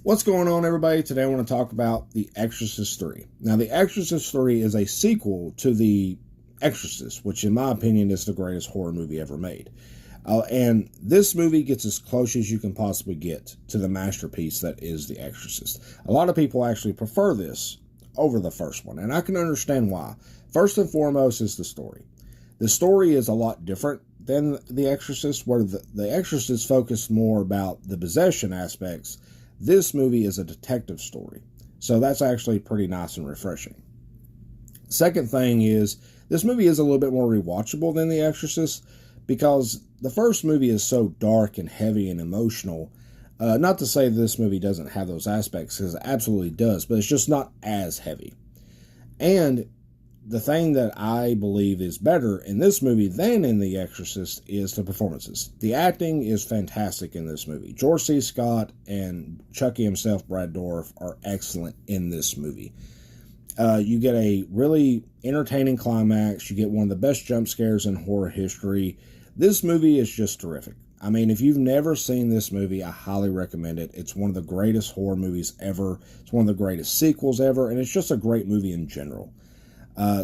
What's going on, everybody? Today I want to talk about The Exorcist 3. Now, The Exorcist 3 is a sequel to The Exorcist, which in my opinion is the greatest horror movie ever made. And this movie gets as close as you can possibly get to the masterpiece that is The Exorcist. A lot of people actually prefer this over the first one, and I can understand why. First and foremost is the story. The story is a lot different than The Exorcist, where the Exorcist focused more about the possession aspects. This movie is a detective story, so that's actually pretty nice and refreshing. Second thing is, this movie is a little bit more rewatchable than The Exorcist, because the first movie is so dark and heavy and emotional. Not to say this movie doesn't have those aspects, because it absolutely does, but it's just not as heavy. And the thing that I believe is better in this movie than in The Exorcist is the performances. The acting is fantastic in this movie. George C. Scott and Chucky himself, Brad Dourif, are excellent in this movie. You get a really entertaining climax. You get one of the best jump scares in horror history. This movie is just terrific. I mean, if you've never seen this movie, I highly recommend it. It's one of the greatest horror movies ever. It's one of the greatest sequels ever, and it's just a great movie in general.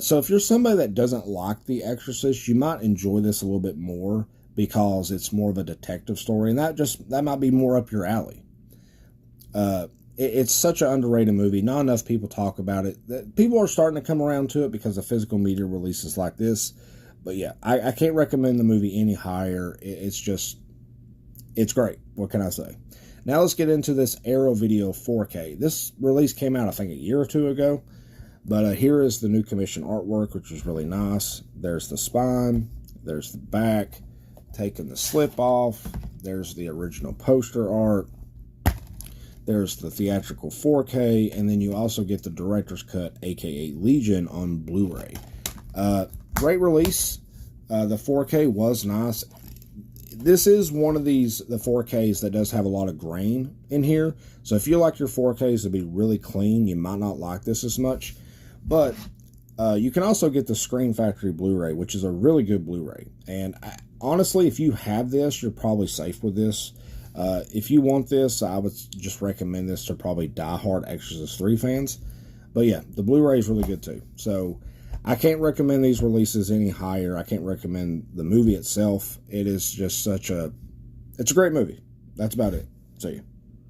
So if you're somebody that doesn't like The Exorcist, you might enjoy this a little bit more because it's more of a detective story, and that might be more up your alley. It's such an underrated movie. Not enough people talk about it. People are starting to come around to it because of physical media releases like this. But yeah, I can't recommend the movie any higher. It's great. What can I say? Now let's get into this Arrow Video 4K. This release came out, I think, a year or two ago. But here is the new commission artwork, which is really nice. There's the spine. There's the back. Taking the slip off. There's the original poster art. There's the theatrical 4K. And then you also get the director's cut, aka Legion, on Blu-ray. Great release. The 4K was nice. This is one of the 4Ks that does have a lot of grain in here. So if you like your 4Ks to be really clean, you might not like this as much. But you can also get the Screen Factory Blu-ray, which is a really good Blu-ray. And honestly, if you have this, you're probably safe with this. If you want this, I would just recommend this to probably diehard Exorcist 3 fans. But yeah, the Blu-ray is really good too. So I can't recommend these releases any higher. I can't recommend the movie itself. It is just it's a great movie. That's about it. See ya.